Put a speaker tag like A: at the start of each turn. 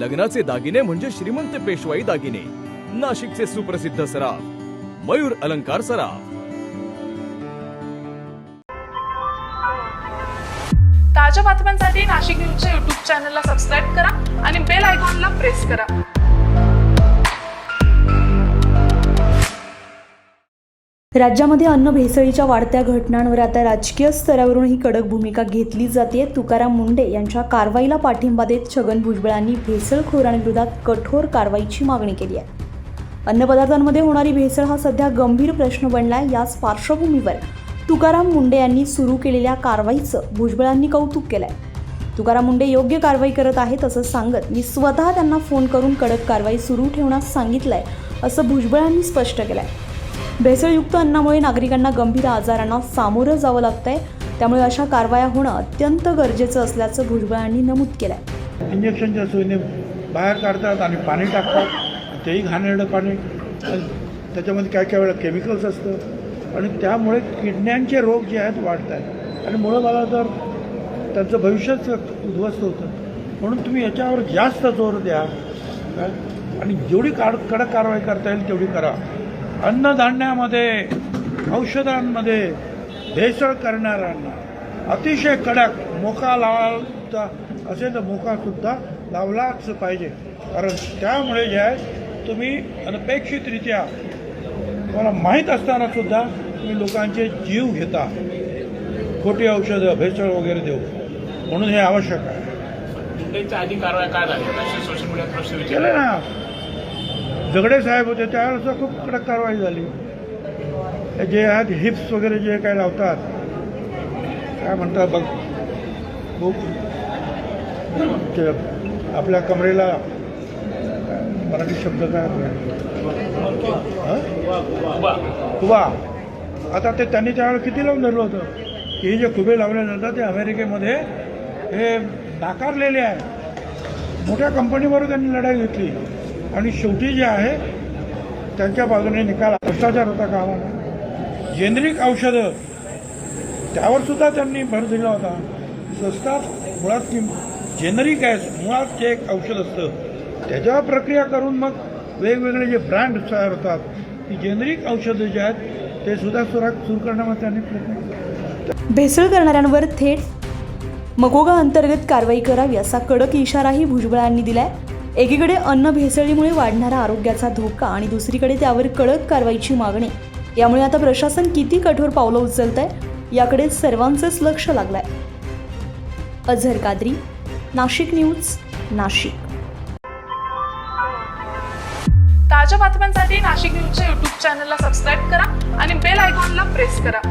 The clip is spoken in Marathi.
A: लग्नाचे दागिने म्हणजे श्रीमंत पेशवाई दागिने. नाशिकचे सुप्रसिद्ध सराफ मयूर अलंकार सराफ.
B: ताज्या बातम्यांसाठी नाशिक न्यूजच्या YouTube चॅनलला सबस्क्राईब करा आणि बेल आयकॉनला प्रेस करा.
C: राज्यामध्ये अन्न भेसळीच्या वाढत्या घटनांवर आता राजकीय स्तरावरूनही कडक भूमिका घेतली जाते. तुकाराम मुंढे यांच्या कारवाईला पाठिंबा देत छगन भुजबळांनी भेसळखोरांविरोधात कठोर कारवाईची मागणी केली आहे. अन्नपदार्थांमध्ये होणारी भेसळ हा सध्या गंभीर प्रश्न बनलाय. याच पार्श्वभूमीवर तुकाराम मुंढे यांनी सुरू केलेल्या कारवाईचं भुजबळांनी कौतुक केलंय. तुकाराम मुंढे योग्य कारवाई करत आहेत असं सांगत मी स्वतः त्यांना फोन करून कडक कारवाई सुरू ठेवण्यास सांगितलंय असं भुजबळांनी स्पष्ट केलंय. भेसळयुक्त अन्नामुळे नागरिकांना गंभीर आजारांना सामोरं जावं लागतंय. त्यामुळे अशा कारवाया होणं अत्यंत गरजेचं असल्याचं भुजबळांनी नमूद केलंय.
D: इंजेक्शनच्या सोयीने बाहेर काढतात आणि पाणी टाकतात, तेही घाणेरडं पाणी. त्याच्यामध्ये काय काय वेळा केमिकल्स असतं आणि त्यामुळे किडण्यांचे रोग जे आहेत वाढत आहेत आणि मुळं मला तर त्यांचं भविष्यच उद्ध्वस्त होतं. म्हणून तुम्ही याच्यावर जास्त जोर द्या आणि जेवढी कडक कारवाई करता येईल तेवढी करा. अन्नधान्यामध्ये औषधांमध्ये भेसळ करणाऱ्यांना अतिशय कडक मोका लावायचा असेल तर मोकासुद्धा लावलाच पाहिजे. कारण त्यामुळे जे आहे तुम्ही अनपेक्षितरित्या तुम्हाला माहीत असतानासुद्धा तुम्ही लोकांचे जीव घेता, खोटी औषधं भेसळ वगैरे देऊ. म्हणून हे आवश्यक आहे.
E: मुंडेच्या आधी कारवाई काय झाली? सोशल मीडियात प्रश्न
D: केलं
E: विचारले
D: ना, झगडे साहेब होते त्यावेळेस खूप कडक कारवाई झाली. जे आहेत हिप्स वगैरे जे काय लावतात, काय म्हणतात बघ, आपल्या कमरेला मराठी शब्द काय खुबा. आता ते त्यांनी त्यावेळेला किती लावून धरलं होतं की हे जे खुबे लावले जातात ते अमेरिकेमध्ये हे नाकारलेले आहे. मोठ्या कंपनीबरोबर त्यांनी लढाई घेतली आणि शेवटी जे आहे त्यांच्या बाजूने निकाल भ्रष्टाचार होता कामाला. जेनेरिक औषधं त्यावर सुद्धा त्यांनी भर दिला होता. स्वस्तात मुळात जेनेरिक आहे, मुळात जे एक औषध असतं त्याच्यावर प्रक्रिया करून मग वेगवेगळे जे ब्रँड तयार होतात ती जेनेरिक औषधं जे आहेत ते सुद्धा सुरू करण्यामध्ये त्यांनी प्रयत्न केला.
C: भेसळ करणाऱ्यांवर थेट मकोगा अंतर्गत कारवाई करावी असा कडक इशाराही भुजबळांनी दिलाय. एकीकडे अन्न भेसळीमुळे वाढणारा आरोग्याचा धोका आणि दुसरीकडे त्यावर कडक कारवाईची मागणी. यामुळे आता प्रशासन किती कठोर पावलं उचलतंय याकडे सर्वांचंच लक्ष लागलंय. अझर कादरी, नाशिक न्यूज, नाशिक.
B: ताज्या बातम्यांसाठी नाशिक न्यूजच्या YouTube चॅनलला सबस्क्राईब करा आणि बेल आयकॉनला प्रेस करा.